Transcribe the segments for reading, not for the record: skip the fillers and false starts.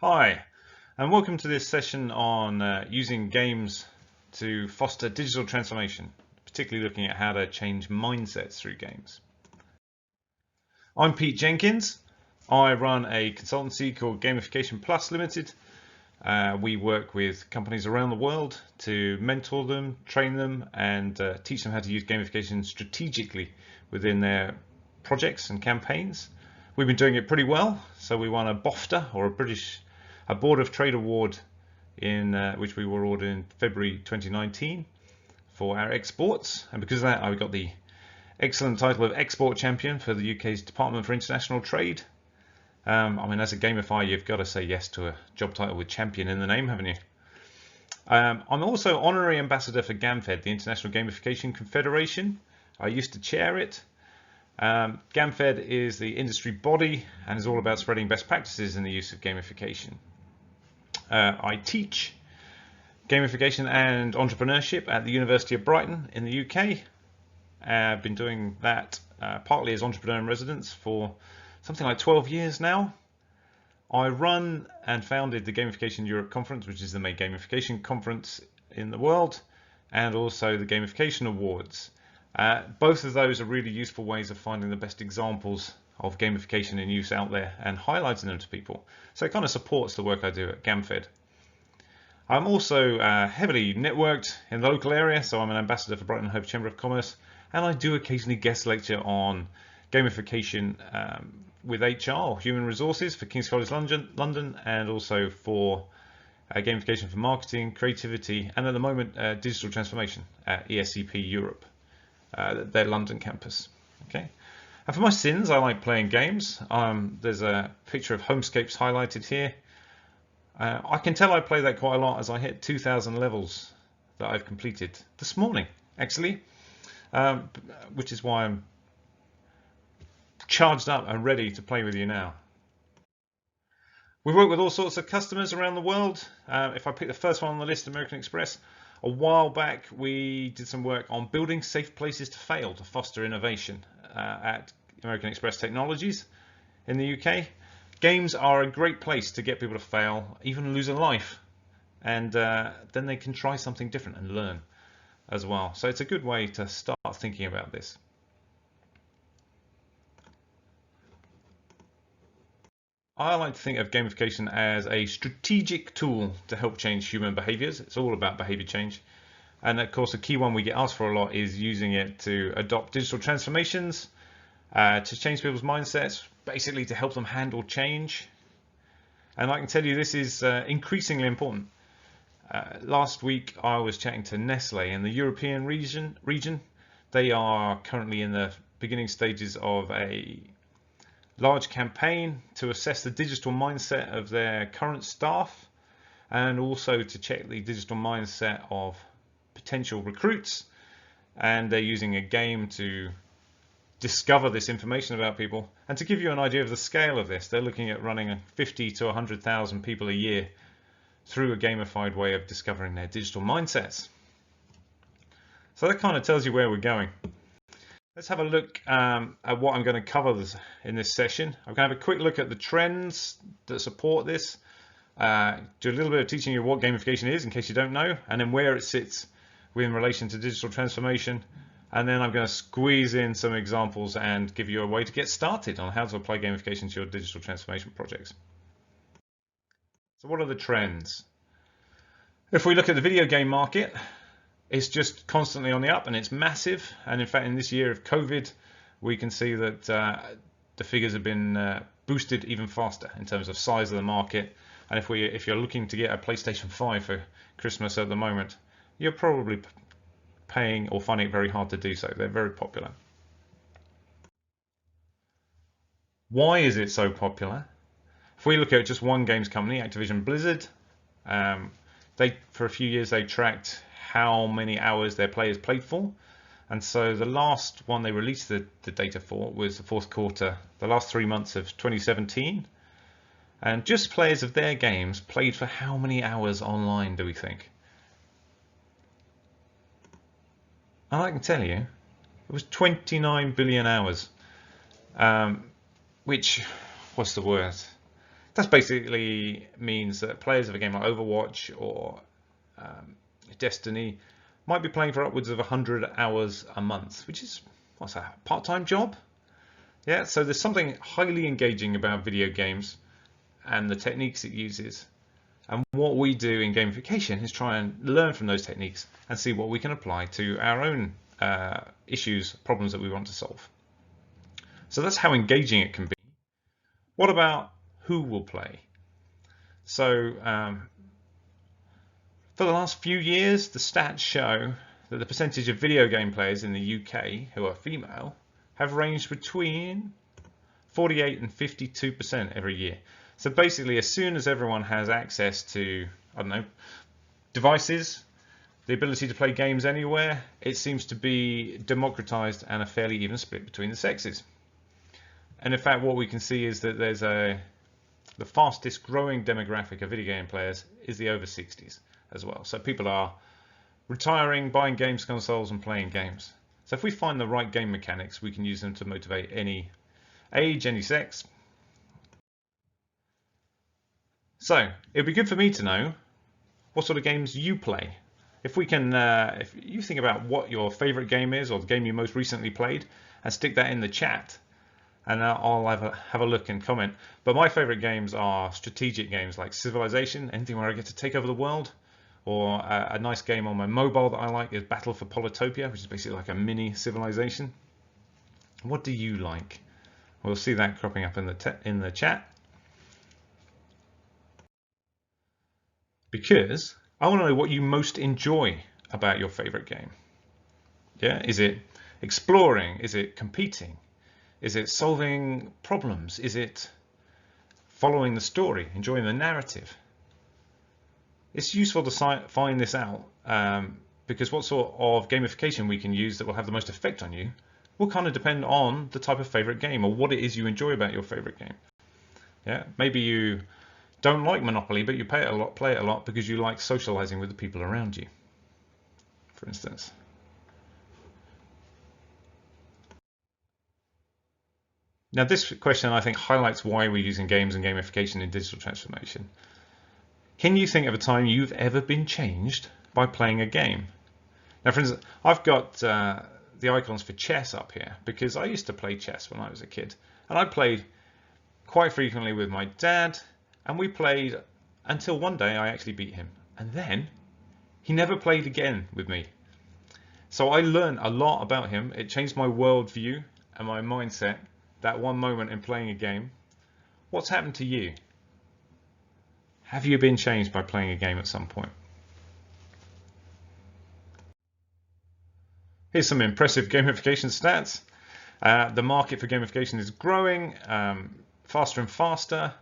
Hi, and welcome to this session on using games to foster digital transformation, particularly looking at how to change mindsets through games. I'm Pete Jenkins. I run a consultancy called Gamification Plus Limited. We work with companies around the world to mentor them, train them, and teach them how to use gamification strategically within their projects and campaigns. We've been doing it pretty well, so we won a BOFTA, or a Board of Trade Award, in which we were awarded in February 2019 for our exports, and because of that I got the excellent title of Export Champion for the UK's Department for International Trade. I mean, as a gamifier, you've got to say yes to a job title with champion in the name, haven't you? I'm also honorary ambassador for GAMFED, the International Gamification Confederation. I used to chair it. GAMFED is the industry body and is all about spreading best practices in the use of gamification. I teach gamification and entrepreneurship at the University of Brighton in the UK. I've been doing that partly as entrepreneur in residence for something like 12 years now. I run and founded the Gamification Europe Conference, which is the main gamification conference in the world, and also the Gamification Awards. Both of those are really useful ways of finding the best examples of gamification in use out there and highlighting them to people. So it kind of supports the work I do at GAMFED. I'm also heavily networked in the local area, so I'm an ambassador for Brighton Hove Chamber of Commerce, and I do occasionally guest lecture on gamification with HR or human resources for King's College London, and also for gamification for marketing, creativity, and at the moment digital transformation at ESCP Europe, their London campus. Okay. And for my sins, I like playing games. There's a picture of Homescapes highlighted here. I can tell I play that quite a lot as I hit 2,000 levels that I've completed this morning, actually, which is why I'm charged up and ready to play with you now. We work with all sorts of customers around the world. If I pick the first one on the list, American Express, a while back we did some work on building safe places to fail to foster innovation at American Express Technologies in the UK. Games are a great place to get people to fail, even lose a life, and then they can try something different and learn as well. So it's a good way to start thinking about this. I like to think of gamification as a strategic tool to help change human behaviors. It's all about behavior change. And of course, the key one we get asked for a lot is using it to adopt digital transformations, to change people's mindsets, basically to help them handle change. And I can tell you this is increasingly important. Last week I was chatting to Nestle in the European region. They are currently in the beginning stages of a large campaign to assess the digital mindset of their current staff, and also to check the digital mindset of potential recruits. And they're using a game to discover this information about people. And to give you an idea of the scale of this, they're looking at running 50 to 100,000 people a year through a gamified way of discovering their digital mindsets. So that kind of tells you where we're going. Let's have a look at what I'm going to cover in this session. I'm going to have a quick look at the trends that support this, do a little bit of teaching you what gamification is in case you don't know, and then where it sits in relation to digital transformation. And then I'm going to squeeze in some examples and give you a way to get started on how to apply gamification to your digital transformation projects. So what are the trends? If we look at the video game market, it's just constantly on the up and it's massive. And in fact, in this year of COVID, we can see that the figures have been boosted even faster in terms of size of the market. And if you're looking to get a PlayStation 5 for Christmas at the moment, you're probably paying or finding it very hard to do so. They're very popular. Why is it so popular? If we look at just one games company, Activision Blizzard, for a few years they tracked how many hours their players played for, and so the last one they released the data for was the fourth quarter, the last 3 months of 2017, and just players of their games played for how many hours online, do we think? And I can tell you, it was 29 billion hours, which, what's the word? That basically means that players of a game like Overwatch or Destiny might be playing for upwards of 100 hours a month, which is, what's that, part-time job? Yeah, so there's something highly engaging about video games and the techniques it uses. And what we do in gamification is try and learn from those techniques and see what we can apply to our own issues, problems that we want to solve. So that's how engaging it can be. What about who will play? So for the last few years, the stats show that the percentage of video game players in the UK who are female have ranged between 48 and 52% every year. So basically, as soon as everyone has access to, I don't know, devices, the ability to play games anywhere, it seems to be democratized and a fairly even split between the sexes. And in fact, what we can see is that there's the fastest growing demographic of video game players is the over 60s as well. So people are retiring, buying games consoles and playing games. So if we find the right game mechanics, we can use them to motivate any age, any sex. So it'd be good for me to know what sort of games you play. If we can, if you think about what your favorite game is or the game you most recently played, and stick that in the chat, and I'll have a look and comment. But my favorite games are strategic games like Civilization, anything where I get to take over the world, or a nice game on my mobile that I like is Battle for Polytopia, which is basically like a mini Civilization. What do you like? We'll see that cropping up in the chat. Because I want to know what you most enjoy about your favorite game. Yeah, is it exploring? Is it competing? Is it solving problems? Is it following the story, enjoying the narrative? It's useful to find this out because what sort of gamification we can use that will have the most effect on you will kind of depend on the type of favorite game or what it is you enjoy about your favorite game. Yeah, maybe you don't like Monopoly, but you play it a lot because you like socializing with the people around you, for instance. Now, this question, I think, highlights why we're using games and gamification in digital transformation. Can you think of a time you've ever been changed by playing a game? Now, for instance, I've got the icons for chess up here because I used to play chess when I was a kid. And I played quite frequently with my dad, and we played until one day I actually beat him. And then he never played again with me. So I learned a lot about him. It changed my worldview and my mindset, that one moment in playing a game. What's happened to you? Have you been changed by playing a game at some point? Here's some impressive gamification stats. The market for gamification is growing faster and faster.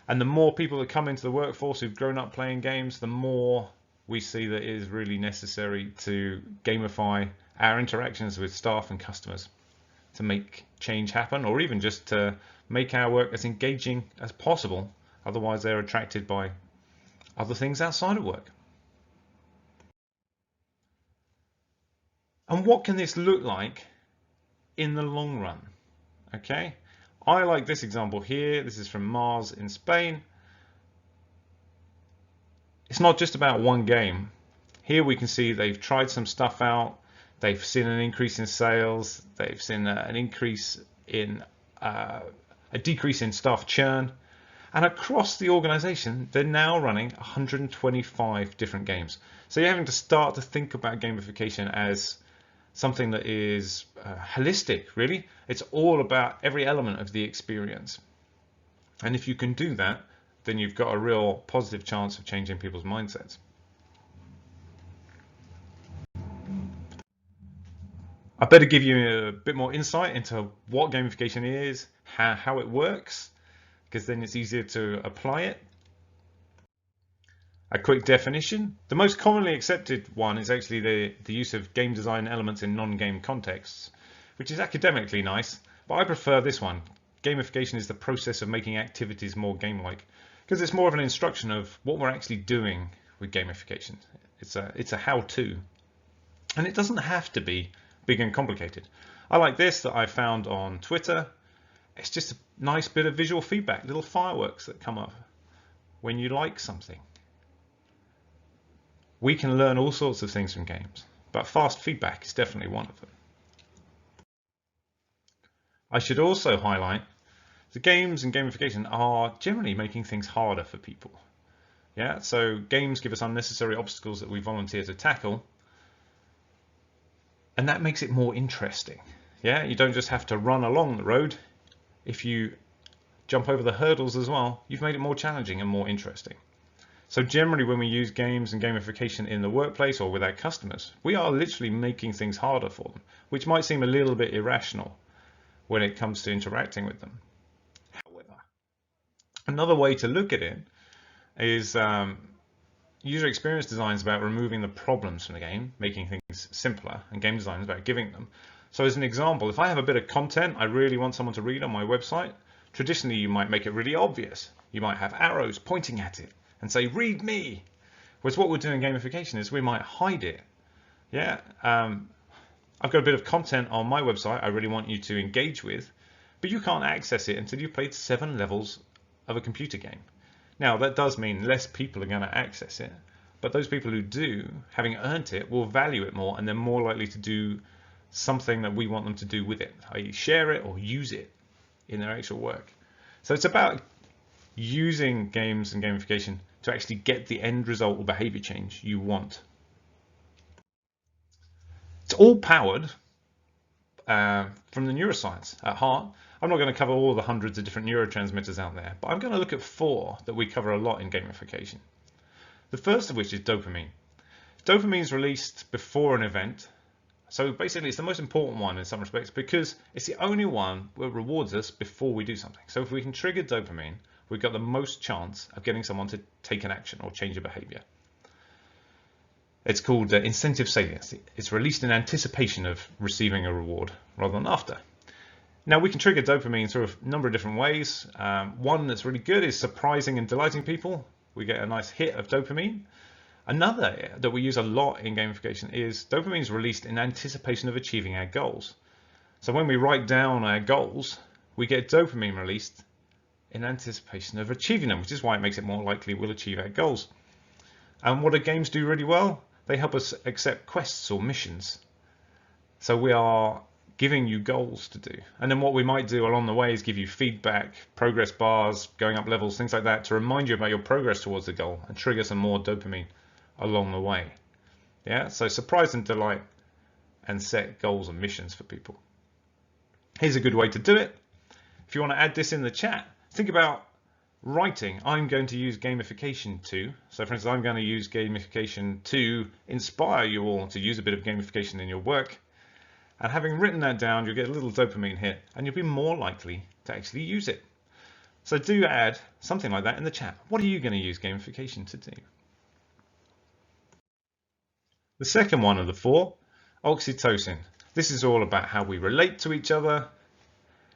And the more people that come into the workforce who've grown up playing games, the more we see that it is really necessary to gamify our interactions with staff and customers to make change happen, or even just to make our work as engaging as possible. Otherwise, they're attracted by other things outside of work. And what can this look like in the long run? Okay. I like this example here. This is from Mars in Spain. It's not just about one game. Here we can see they've tried some stuff out. They've seen an increase in sales. They've seen an increase in a decrease in staff churn. And across the organization, they're now running 125 different games. So you're having to start to think about gamification as something that is holistic, really. It's all about every element of the experience. And if you can do that, then you've got a real positive chance of changing people's mindsets. I better give you a bit more insight into what gamification is, how it works, because then it's easier to apply it. A quick definition. The most commonly accepted one is actually the use of game design elements in non-game contexts, which is academically nice, but I prefer this one. Gamification is the process of making activities more game-like, because it's more of an instruction of what we're actually doing with gamification. It's a how-to, and it doesn't have to be big and complicated. I like this that I found on Twitter. It's just nice bit of visual feedback, little fireworks that come up when you like something. We can learn all sorts of things from games, but fast feedback is definitely one of them. I should also highlight the games and gamification are generally making things harder for people. Yeah, so games give us unnecessary obstacles that we volunteer to tackle, and that makes it more interesting. Yeah, you don't just have to run along the road. If you jump over the hurdles as well, you've made it more challenging and more interesting. So generally when we use games and gamification in the workplace or with our customers, we are literally making things harder for them, which might seem a little bit irrational when it comes to interacting with them. However, another way to look at it is user experience design is about removing the problems from the game, making things simpler, and game design is about giving them. So as an example, if I have a bit of content I really want someone to read on my website, traditionally you might make it really obvious. You might have arrows pointing at it and say, read me. Whereas what we'll do in gamification is we might hide it. Yeah, I've got a bit of content on my website I really want you to engage with, but you can't access it until you've played 7 levels of a computer game. Now that does mean less people are going to access it, but those people who do, having earned it, will value it more, and they're more likely to do something that we want them to do with it, i.e. share it or use it in their actual work. So it's about using games and gamification to actually get the end result or behavior change you want. It's all powered from the neuroscience at heart. I'm not going to cover all the hundreds of different neurotransmitters out there, but I'm going to look at 4 that we cover a lot in gamification. The first of which is dopamine. Dopamine is released before an event. So basically it's the most important one in some respects because it's the only one that rewards us before we do something. So if we can trigger dopamine, we've got the most chance of getting someone to take an action or change a behavior. It's called incentive salience. It's released in anticipation of receiving a reward rather than after. Now we can trigger dopamine through a number of different ways. One that's really good is surprising and delighting people. We get a nice hit of dopamine. Another that we use a lot in gamification is dopamine is released in anticipation of achieving our goals. So when we write down our goals, we get dopamine released in anticipation of achieving them, which is why it makes it more likely we'll achieve our goals. And what do games do really well? They help us accept quests or missions. So we are giving you goals to do. And then what we might do along the way is give you feedback, progress bars, going up levels, things like that to remind you about your progress towards the goal and trigger some more dopamine along the way. Yeah, so surprise and delight and set goals and missions for people. Here's a good way to do it. If you want to add this in the chat, think about writing. I'm going to use gamification to. So for instance, I'm going to use gamification to inspire you all to use a bit of gamification in your work. And having written that down, you'll get a little dopamine hit and you'll be more likely to actually use it. So do add something like that in the chat. What are you going to use gamification to do? The second one of the 4, oxytocin. This is all about how we relate to each other,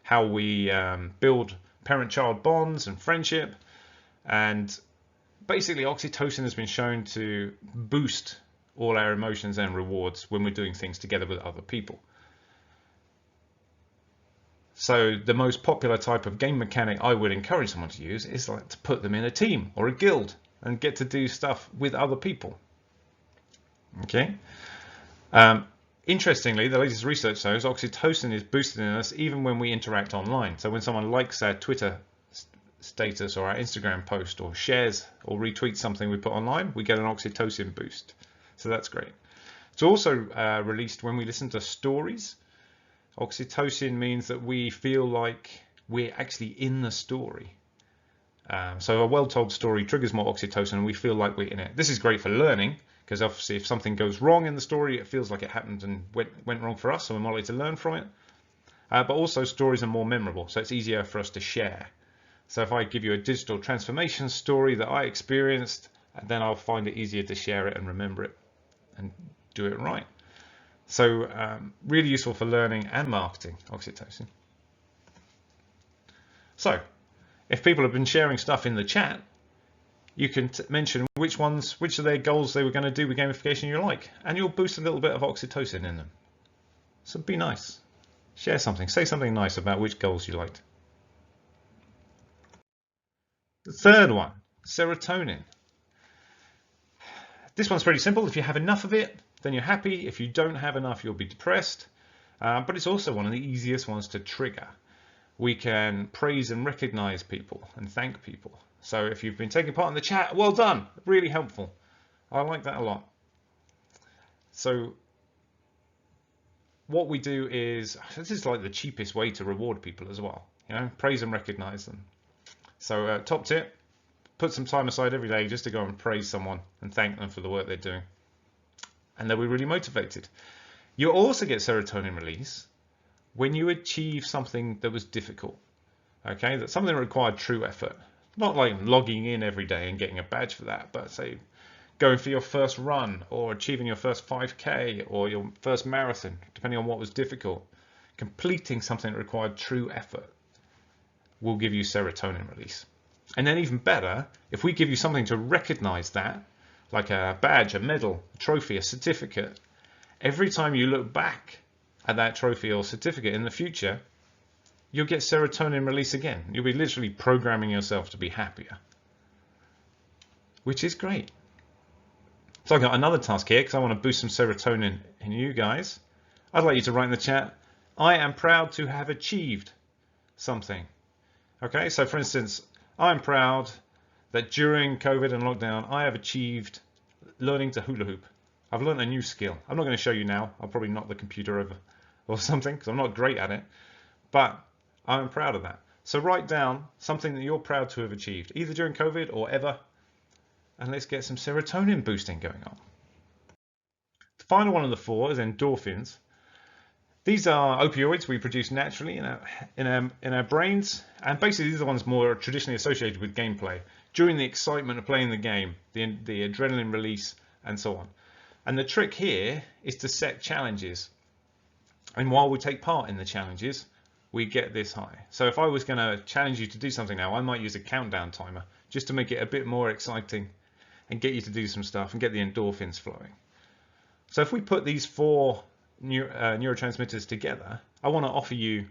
how we build parent-child bonds and friendship, and basically oxytocin has been shown to boost all our emotions and rewards when we're doing things together with other people. So the most popular type of game mechanic I would encourage someone to use is like to put them in a team or a guild and get to do stuff with other people. Okay. Interestingly, the latest research shows oxytocin is boosted in us even when we interact online. So when someone likes our Twitter status or our Instagram post or shares or retweets something we put online, we get an oxytocin boost. So that's great. It's also released when we listen to stories. Oxytocin means that we feel like we're actually in the story. So a well-told story triggers more oxytocin and we feel like we're in it. This is great for learning because obviously if something goes wrong in the story, it feels like it happened and went wrong for us, so we're more likely to learn from it. But also stories are more memorable, so it's easier for us to share. So if I give you a digital transformation story that I experienced, then I'll find it easier to share it and remember it and do it right. So really useful for learning and marketing, oxytocin. So if people have been sharing stuff in the chat, you can mention which of their goals they were going to do with gamification you like, and you'll boost a little bit of oxytocin in them. So be nice. Share something. Say something nice about which goals you liked. The third one, serotonin. This one's pretty simple. If you have enough of it, then you're happy. If you don't have enough, you'll be depressed. But it's also one of the easiest ones to trigger. We can praise and recognize people and thank people. So if you've been taking part in the chat, well done, really helpful. I like that a lot. So what we do is, this is like the cheapest way to reward people as well, praise and recognize them. So top tip, put some time aside every day just to go and praise someone and thank them for the work they're doing. And they'll be really motivated. You'll also get serotonin release when you achieve something that was difficult. Okay, that's something that required true effort. Not like logging in every day and getting a badge for that, but say going for your first run or achieving your first 5K or your first marathon, depending on what was difficult. Completing something that required true effort will give you serotonin release. And then even better, if we give you something to recognize that, like a badge, a medal, a trophy, a certificate, every time you look back at that trophy or certificate in the future, you'll get serotonin release again. You'll be literally programming yourself to be happier, which is great. So I've got another task here because I want to boost some serotonin in you guys. I'd like you to write in the chat, I am proud to have achieved something. Okay, so for instance, I'm proud that during COVID and lockdown, I have achieved learning to hula hoop. I've learned a new skill. I'm not going to show you now. I'll probably knock the computer over or something because I'm not great at it, but I'm proud of that. So write down something that you're proud to have achieved, either during COVID or ever, and let's get some serotonin boosting going on. The final one of the four is endorphins. These are opioids we produce naturally in our brains, and basically these are the ones more traditionally associated with gameplay. During the excitement of playing the game, the adrenaline release and so on. And the trick here is to set challenges. And while we take part in the challenges, we get this high. So if I was going to challenge you to do something now, I might use a countdown timer just to make it a bit more exciting and get you to do some stuff and get the endorphins flowing. So if we put these four neurotransmitters together, I want to offer you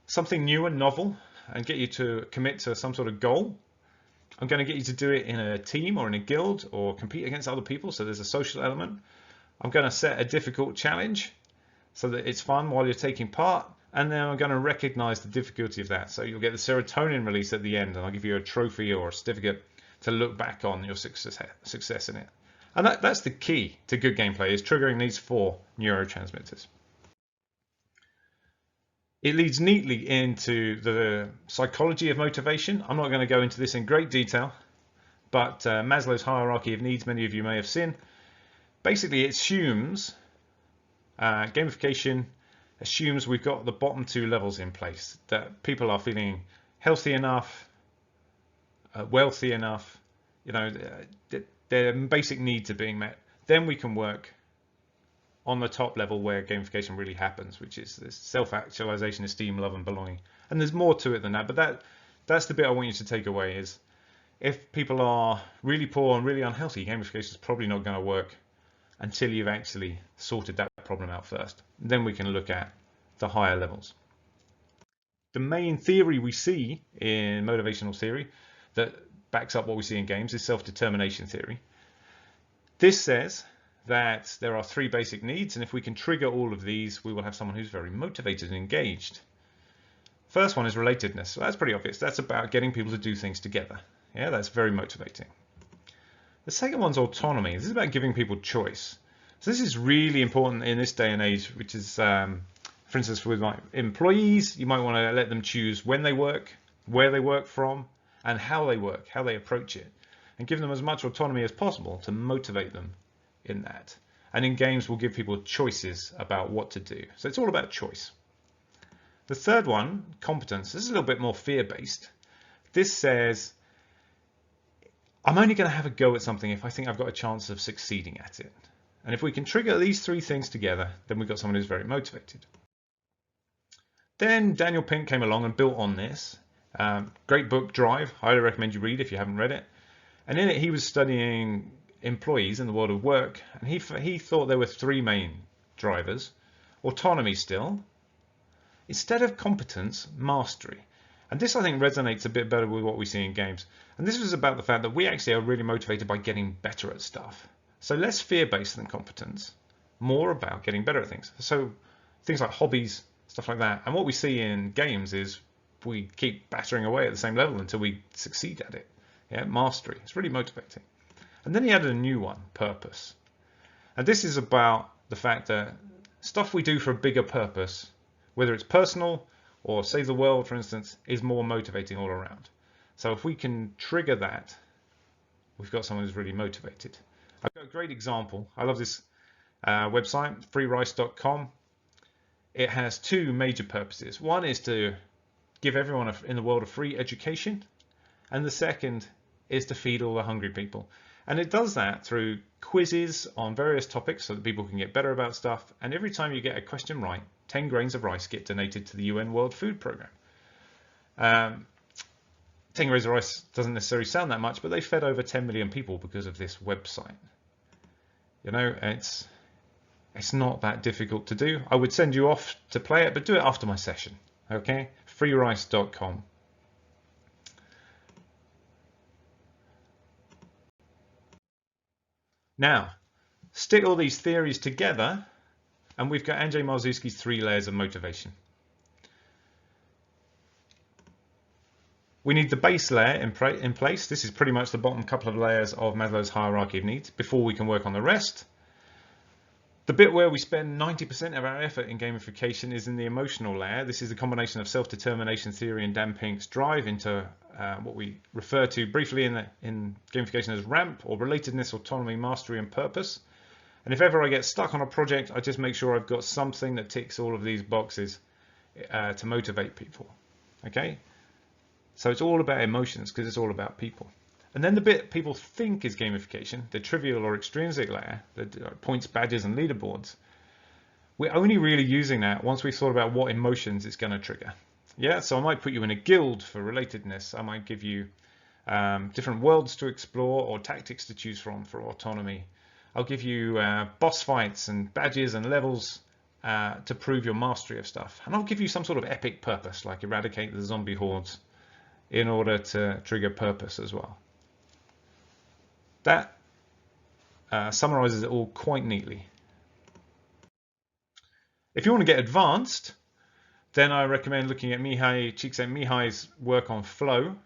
something new and novel and get you to commit to some sort of goal. I'm going to get you to do it in a team or in a guild or compete against other people, so there's a social element. I'm going to set a difficult challenge so that it's fun while you're taking part, and then I'm going to recognize the difficulty of that. So you'll get the serotonin release at the end, and I'll give you a trophy or a certificate to look back on your success in it. And that's the key to good gameplay, is triggering these four neurotransmitters. It leads neatly into the psychology of motivation. I'm not going to go into this in great detail, but Maslow's hierarchy of needs, many of you may have seen. Basically, it assumes, gamification assumes we've got the bottom two levels in place, that people are feeling healthy enough, wealthy enough, their basic needs are being met. Then we can work on the top level where gamification really happens, which is this self-actualization, esteem, love, and belonging. And there's more to it than that, but that's the bit I want you to take away is if people are really poor and really unhealthy, gamification is probably not going to work until you've actually sorted that problem out first. Then we can look at the higher levels. The main theory we see in motivational theory that backs up what we see in games is self-determination theory. This says that there are three basic needs, and if we can trigger all of these, we will have someone who's very motivated and engaged. First one is relatedness. So that's pretty obvious. That's about getting people to do things together. Yeah, that's very motivating. The second one's autonomy. This is about giving people choice. So this is really important in this day and age, which is, for instance, with my employees, you might want to let them choose when they work, where they work from, and how they work, how they approach it, and give them as much autonomy as possible to motivate them in that. And in games, we'll give people choices about what to do. So it's all about choice. The third one, competence, this is a little bit more fear-based. This says, I'm only going to have a go at something if I think I've got a chance of succeeding at it. And if we can trigger these three things together, then we've got someone who's very motivated. Then Daniel Pink came along and built on this. Great book, Drive. Highly recommend you read if you haven't read it. And in it, he was studying employees in the world of work, and he thought there were three main drivers. Autonomy still. Instead of competence, mastery. And this, I think, resonates a bit better with what we see in games. And this was about the fact that we actually are really motivated by getting better at stuff. So less fear-based than competence, more about getting better at things. So things like hobbies, stuff like that. And what we see in games is we keep battering away at the same level until we succeed at it. Yeah, mastery. It's really motivating. And then he added a new one, purpose. And this is about the fact that stuff we do for a bigger purpose, whether it's personal or save the world, for instance, is more motivating all around. So if we can trigger that, we've got someone who's really motivated. I've got a great example. I love this website, freerice.com. It has two major purposes. One is to give everyone in the world a free education, and the second is to feed all the hungry people. And it does that through quizzes on various topics so that people can get better about stuff. And every time you get a question right, 10 grains of rice get donated to the UN World Food Programme. 10 grains of rice doesn't necessarily sound that much, but they fed over 10 million people because of this website. You know, it's not that difficult to do. I would send you off to play it, but do it after my session. Okay, freerice.com. Now, stick all these theories together, and we've got Andrzej Marzuski's 3 layers of motivation. We need the base layer in place. This is pretty much the bottom couple of layers of Maslow's hierarchy of needs before we can work on the rest. The bit where we spend 90% of our effort in gamification is in the emotional layer. This is a combination of self-determination theory and Dan Pink's drive into what we refer to briefly in gamification as RAMP, or relatedness, autonomy, mastery, and purpose. And if ever I get stuck on a project, I just make sure I've got something that ticks all of these boxes to motivate people. Okay? So it's all about emotions because it's all about people. And then the bit people think is gamification, the trivial or extrinsic layer, the points, badges, and leaderboards, we're only really using that once we've thought about what emotions it's going to trigger. Yeah, so I might put you in a guild for relatedness. I might give you different worlds to explore or tactics to choose from for autonomy. I'll give you boss fights and badges and levels to prove your mastery of stuff. And I'll give you some sort of epic purpose, like eradicate the zombie hordes, in order to trigger purpose as well. That summarizes it all quite neatly. If you want to get advanced, then I recommend looking at CSIKSZENTMIHALYI's work on flow.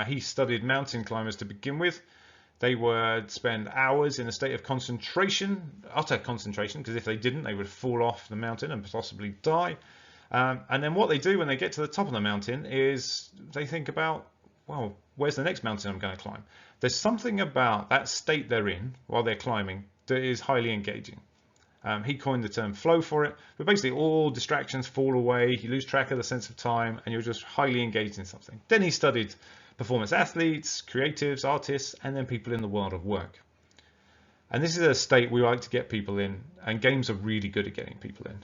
He studied mountain climbers to begin with. They would spend hours in a state of concentration, utter concentration, because if they didn't, they would fall off the mountain and possibly die. And then what they do when they get to the top of the mountain is they think about, well, where's the next mountain I'm going to climb? There's something about that state they're in while they're climbing that is highly engaging. He coined the term flow for it, but basically all distractions fall away, you lose track of the sense of time, and you're just highly engaged in something. Then he studied performance athletes, creatives, artists, and then people in the world of work. And this is a state we like to get people in, and games are really good at getting people in.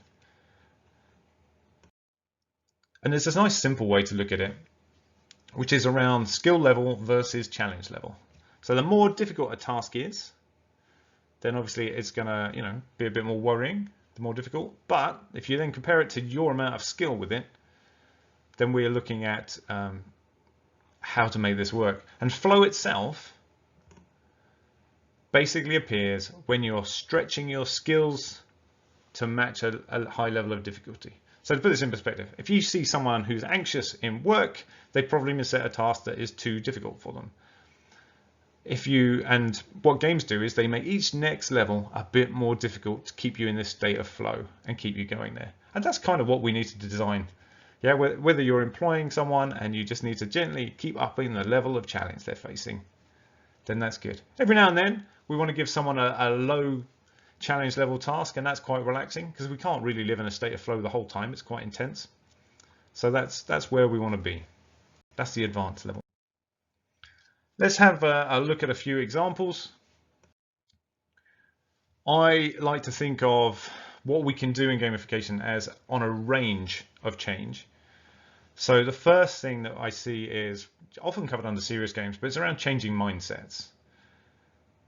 And there's this nice simple way to look at it, which is around skill level versus challenge level. So the more difficult a task is, then obviously it's going to, be a bit more worrying, the more difficult. But if you then compare it to your amount of skill with it, then we're looking at how to make this work. And flow itself basically appears when you're stretching your skills to match a high level of difficulty. So to put this in perspective, if you see someone who's anxious in work, they probably misset a task that is too difficult for them. And what games do is they make each next level a bit more difficult to keep you in this state of flow and keep you going there. And that's kind of what we need to design. Yeah, whether you're employing someone and you just need to gently keep upping the level of challenge they're facing, then that's good. Every now and then, we want to give someone a low challenge level task, and that's quite relaxing because we can't really live in a state of flow the whole time. It's quite intense. So that's where we want to be. That's the advanced level. Let's have a look at a few examples. I like to think of what we can do in gamification as on a range of change. So the first thing that I see is often covered under serious games, but it's around changing mindsets.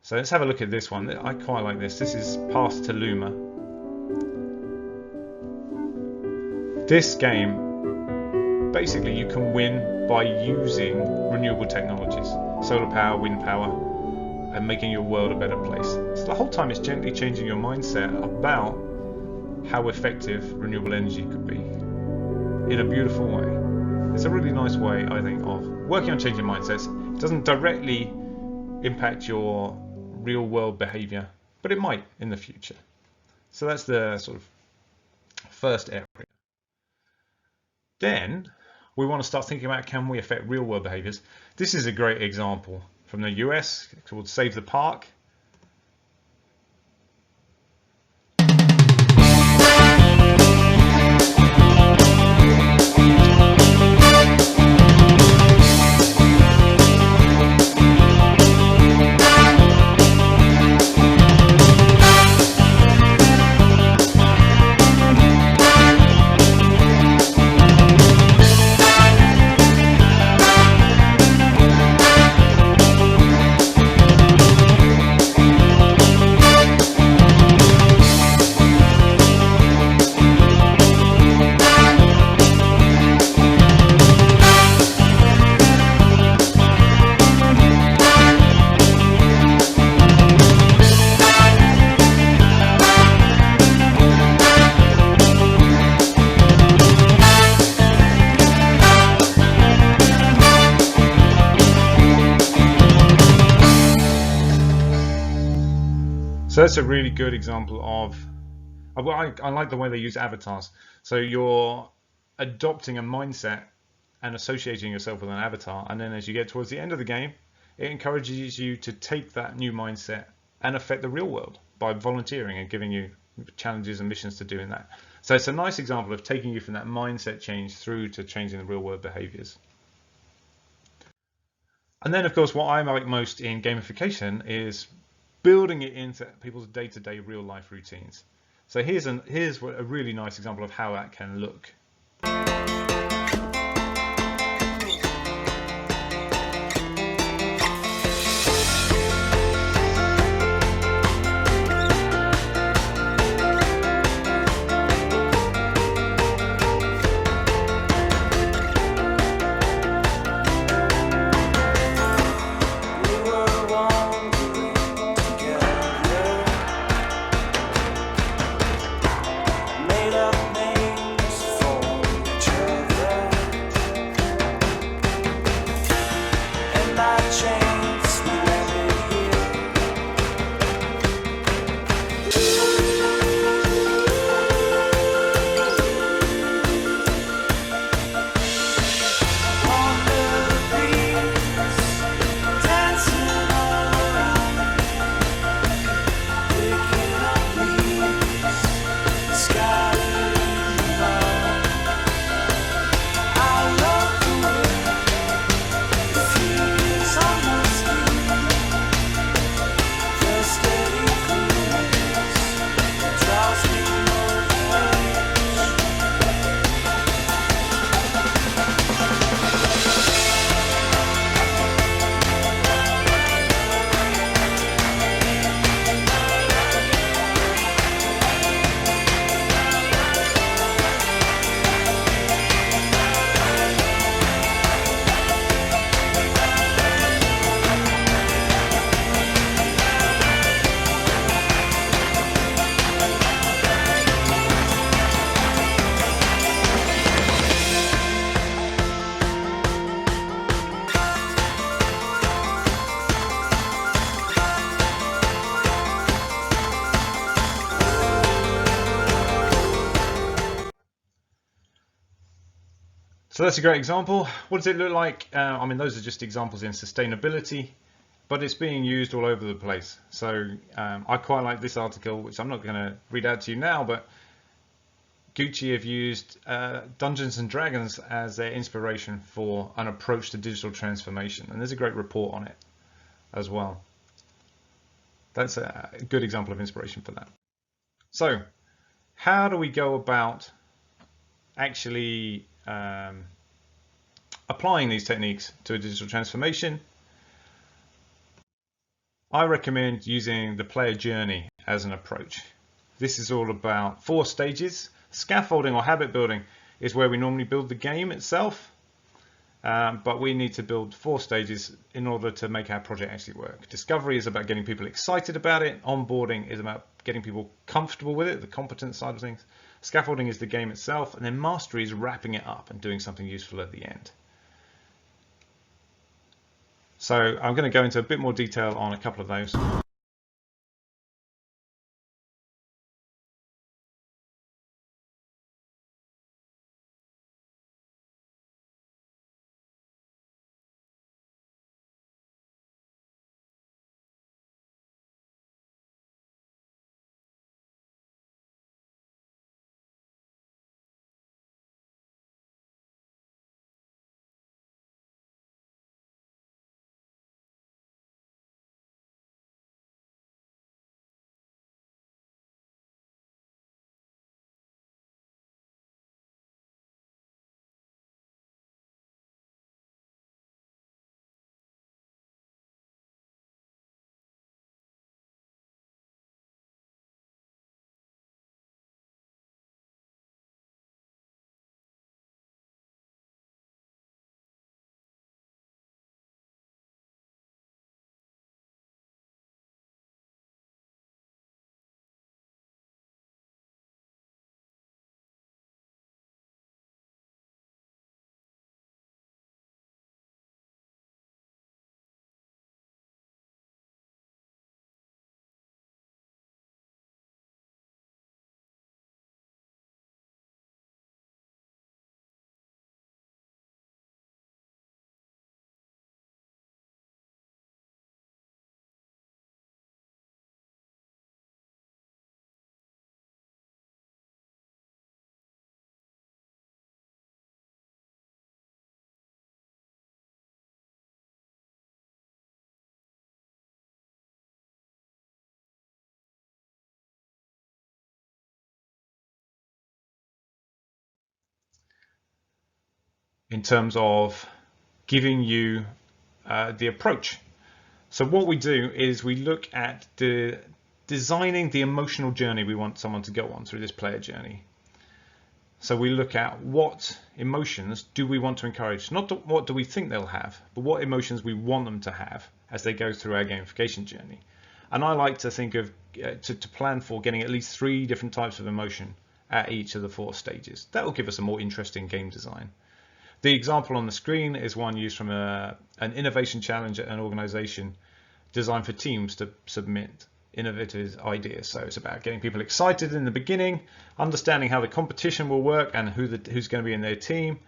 So let's have a look at this one. I quite like this. This is Path to Luma. This game basically you can win by using renewable technologies, solar power, wind power, and making your world a better place. So the whole time it's gently changing your mindset about how effective renewable energy could be in a beautiful way. It's a really nice way, I think, of working on changing mindsets. It doesn't directly impact your real world behavior, but it might in the future. So that's the sort of first area. Then we want to start thinking about, can we affect real world behaviors? This is a great example from the US called Save the Park. So that's a really good example of, I like the way they use avatars. So you're adopting a mindset and associating yourself with an avatar, and then as you get towards the end of the game, it encourages you to take that new mindset and affect the real world by volunteering and giving you challenges and missions to do in that. So it's a nice example of taking you from that mindset change through to changing the real world behaviors. And then, of course, what I like most in gamification is building it into people's day-to-day real life routines. So here's a really nice example of how that can look. So that's a great example. What does it look like? I mean, those are just examples in sustainability, but it's being used all over the place. So I quite like this article, which I'm not going to read out to you now, but Gucci have used Dungeons and Dragons as their inspiration for an approach to digital transformation. And there's a great report on it as well. That's a good example of inspiration for that. So how do we go about actually applying these techniques to a digital transformation? I recommend using the player journey as an approach. This is all about 4 stages: scaffolding or habit building. is where we normally build the game itself, but we need to build 4 stages in order to make our project actually work. Discovery is about getting people excited about it. Onboarding is about getting people comfortable with it, the competence side of things. Scaffolding is the game itself, and then mastery is wrapping it up and doing something useful at the end. So I'm going to go into a bit more detail on a couple of those. In terms of giving you the approach. So what we do is we look at designing the emotional journey we want someone to go on through this player journey. So we look at what emotions do we want to encourage, not what do we think they'll have, but what emotions we want them to have as they go through our gamification journey. And I like to think of, to plan for getting at least 3 different types of emotion at each of the 4 stages. That will give us a more interesting game design. The example on the screen is one used from an innovation challenge at an organization designed for teams to submit innovative ideas. So it's about getting people excited in the beginning, understanding how the competition will work and who's going to be in their team,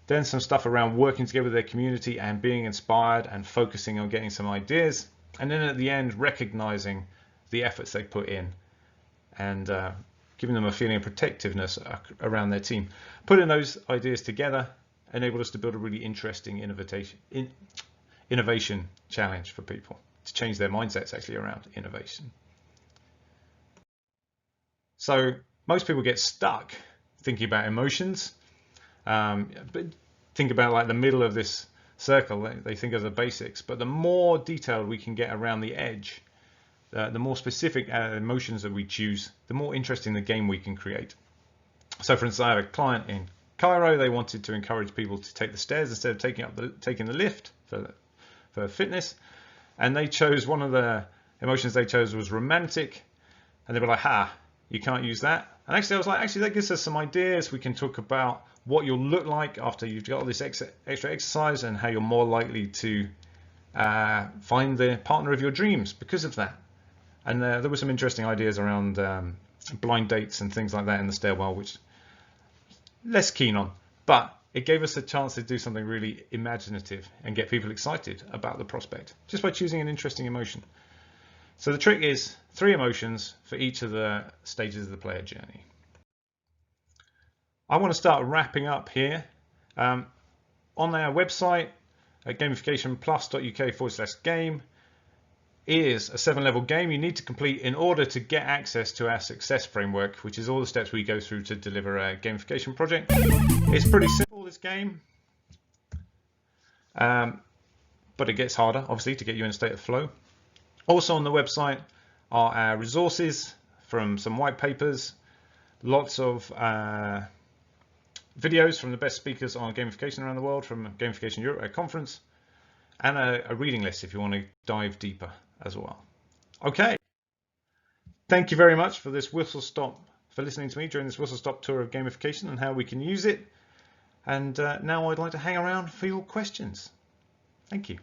then some stuff around working together with their community and being inspired and focusing on getting some ideas, and then at the end recognizing the efforts they put in and giving them a feeling of protectiveness around their team. Putting those ideas together enabled us to build a really interesting innovation challenge for people to change their mindsets actually around innovation. So most people get stuck thinking about emotions, but think about like the middle of this circle. They think of the basics, but the more detailed we can get around the edge, the more specific emotions that we choose, the more interesting the game we can create. So for instance, I have a client in Cairo. They wanted to encourage people to take the stairs instead of taking the lift for fitness, and they chose, one of the emotions they chose was romantic, and they were like, you can't use that. And actually I was like, actually that gives us some ideas. We can talk about what you'll look like after you've got all this extra exercise and how you're more likely to find the partner of your dreams because of that. And there were some interesting ideas around blind dates and things like that in the stairwell, which less keen on, but it gave us a chance to do something really imaginative and get people excited about the prospect just by choosing an interesting emotion. So the trick is 3 emotions for each of the stages of the player journey. I want to start wrapping up here. On our website at gamificationplus.uk/game is a 7-level game you need to complete in order to get access to our success framework, which is all the steps we go through to deliver a gamification project. It's pretty simple, this game, but it gets harder obviously to get you in a state of flow. Also on the website are our resources from some white papers, lots of videos from the best speakers on gamification around the world from Gamification Europe at conference, and a reading list if you want to dive deeper as well. Okay. Thank you very much for this whistle stop, for listening to me during this whistle stop tour of gamification and how we can use it. And now I'd like to hang around for your questions. Thank you.